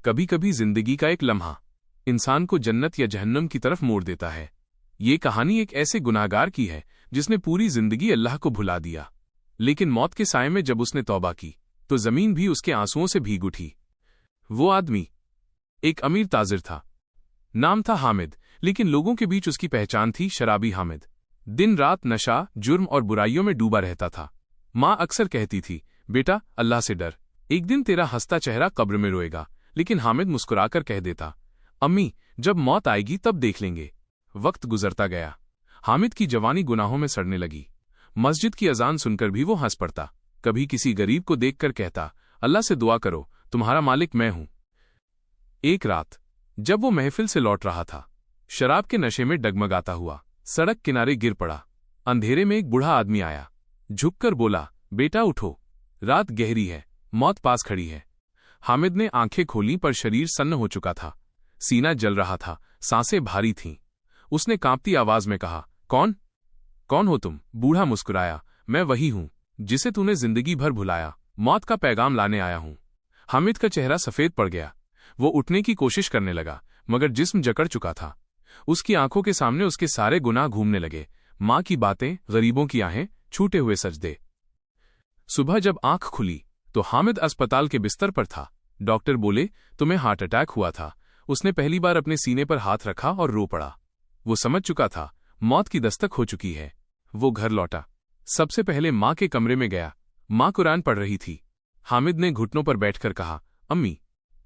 कभी कभी जिंदगी का एक लम्हा इंसान को जन्नत या जहन्नम की तरफ मोड़ देता है। ये कहानी एक ऐसे गुनाहगार की है जिसने पूरी जिंदगी अल्लाह को भुला दिया, लेकिन मौत के साए में जब उसने तौबा की तो जमीन भी उसके आंसुओं से भीग उठी। वो आदमी एक अमीर ताजिर था। नाम था हामिद, लेकिन लोगों के बीच उसकी पहचान थी शराबी हामिद। दिन रात नशा, जुर्म और बुराइयों में डूबा रहता था। माँ अक्सर कहती थी, बेटा अल्लाह से डर, एक दिन तेरा हंसता चेहरा कब्र में रोएगा। लेकिन हामिद मुस्कुराकर कह देता, अम्मी जब मौत आएगी तब देख लेंगे। वक्त गुजरता गया। हामिद की जवानी गुनाहों में सड़ने लगी। मस्जिद की अजान सुनकर भी वो हंस पड़ता। कभी किसी गरीब को देखकर कहता, अल्लाह से दुआ करो, तुम्हारा मालिक मैं हूं। एक रात जब वो महफिल से लौट रहा था, शराब के नशे में डगमगाता हुआ सड़क किनारे गिर पड़ा। अंधेरे में एक बूढ़ा आदमी आया, झुककर बोला, बेटा उठो, रात गहरी है, मौत पास खड़ी है। हामिद ने आंखें खोलीं पर शरीर सन्न हो चुका था। सीना जल रहा था, सांसें भारी थीं। उसने कांपती आवाज में कहा, कौन हो तुम? बूढ़ा मुस्कुराया, मैं वही हूं जिसे तूने जिंदगी भर भुलाया, मौत का पैगाम लाने आया हूं। हामिद का चेहरा सफेद पड़ गया। वो उठने की कोशिश करने लगा, मगर जिस्म जकड़ चुका था। उसकी आंखों के सामने उसके सारे गुनाह घूमने लगे। माँ की बातें, गरीबों की आहें, छूटे हुए सजदे। सुबह जब आंख खुली तो हामिद अस्पताल के बिस्तर पर था। डॉक्टर बोले, तुम्हें हार्ट अटैक हुआ था। उसने पहली बार अपने सीने पर हाथ रखा और रो पड़ा। वो समझ चुका था मौत की दस्तक हो चुकी है। वो घर लौटा। सबसे पहले माँ के कमरे में गया। माँ कुरान पढ़ रही थी। हामिद ने घुटनों पर बैठकर कहा, अम्मी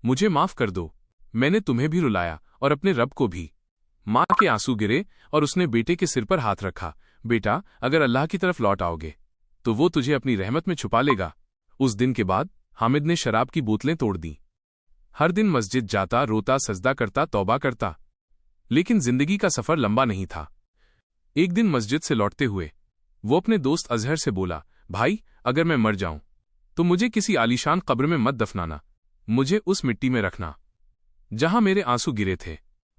मुझे माफ कर दो, मैंने तुम्हें भी रुलाया और अपने रब को भी। माँ के आंसू गिरे और उसने बेटे के सिर पर हाथ रखा। बेटा अगर अल्लाह की तरफ लौट आओगे तो वो तुझे अपनी रहमत में छुपा लेगा। उस दिन के बाद हामिद ने शराब की बोतलें तोड़ दी। हर दिन मस्जिद जाता, रोता, सजदा करता, तौबा करता। लेकिन जिंदगी का सफर लंबा नहीं था। एक दिन मस्जिद से लौटते हुए वो अपने दोस्त अजहर से बोला, भाई अगर मैं मर जाऊं तो मुझे किसी आलीशान कब्र में मत दफनाना, मुझे उस मिट्टी में रखना जहां मेरे आंसू गिरे थे।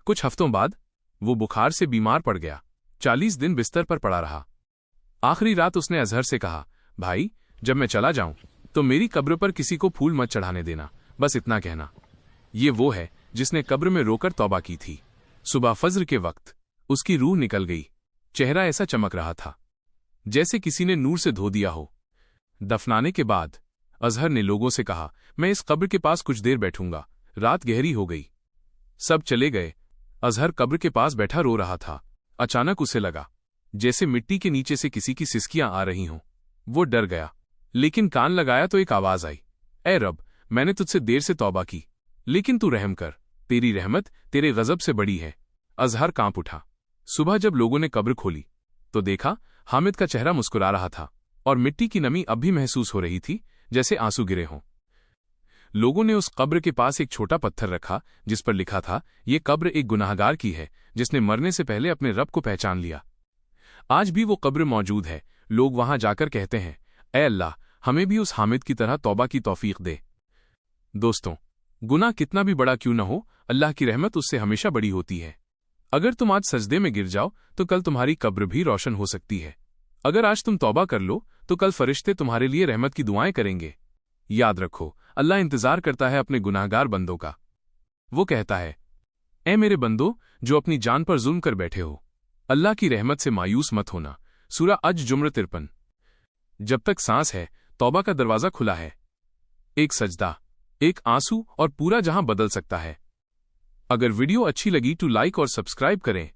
कुछ हफ्तों बाद वो बुखार से बीमार पड़ गया। 40 दिन बिस्तर पर पड़ा रहा। आखिरी रात उसने अजहर से कहा, भाई जब मैं चला जाऊं तो मेरी कब्र पर किसी को फूल मत चढ़ाने देना, बस इतना कहना। ये वो है जिसने कब्र में रोकर तौबा की थी। सुबह फज्र के वक्त उसकी रूह निकल गई। चेहरा ऐसा चमक रहा था जैसे किसी ने नूर से धो दिया हो। दफनाने के बाद अजहर ने लोगों से कहा, मैं इस कब्र के पास कुछ देर बैठूंगा। रात गहरी हो गई, सब चले गए। अजहर कब्र के पास बैठा रो रहा था। अचानक उसे लगा जैसे मिट्टी के नीचे से किसी की सिसकियां आ रही हों। वो डर गया, लेकिन कान लगाया तो एक आवाज आई, ऐ रब, मैंने तुझसे देर से तौबा की, लेकिन तू रहम कर, तेरी रहमत तेरे गजब से बड़ी है। अजहर कांप उठा। सुबह जब लोगों ने कब्र खोली तो देखा हामिद का चेहरा मुस्कुरा रहा था और मिट्टी की नमी अब भी महसूस हो रही थी जैसे आंसू गिरे हों। लोगों ने उस कब्र के पास एक छोटा पत्थर रखा जिस पर लिखा था, ये कब्र एक गुनाहगार की है जिसने मरने से पहले अपने रब को पहचान लिया। आज भी वो कब्र मौजूद है। लोग वहां जाकर कहते हैं, ऐ अल्लाह, हमें भी उस हामिद की तरह तौबा की तौफीक दे। दोस्तों, गुनाह कितना भी बड़ा क्यों न हो, अल्लाह की रहमत उससे हमेशा बड़ी होती है। अगर तुम आज सजदे में गिर जाओ तो कल तुम्हारी कब्र भी रोशन हो सकती है। अगर आज तुम तौबा कर लो तो कल फरिश्ते तुम्हारे लिए रहमत की दुआएं करेंगे। याद रखो, अल्लाह इंतजार करता है अपने गुनाहगार बंदों का। वो कहता है, ऐ मेरे बंदो जो अपनी जान पर जुल्म कर बैठे हो, अल्लाह की रहमत से मायूस मत होना। सूरा अज जुम्र 53। जब तक सांस है तौबा का दरवाजा खुला है। एक सजदा, एक आंसू और पूरा जहां बदल सकता है। अगर वीडियो अच्छी लगी तो लाइक और सब्सक्राइब करें।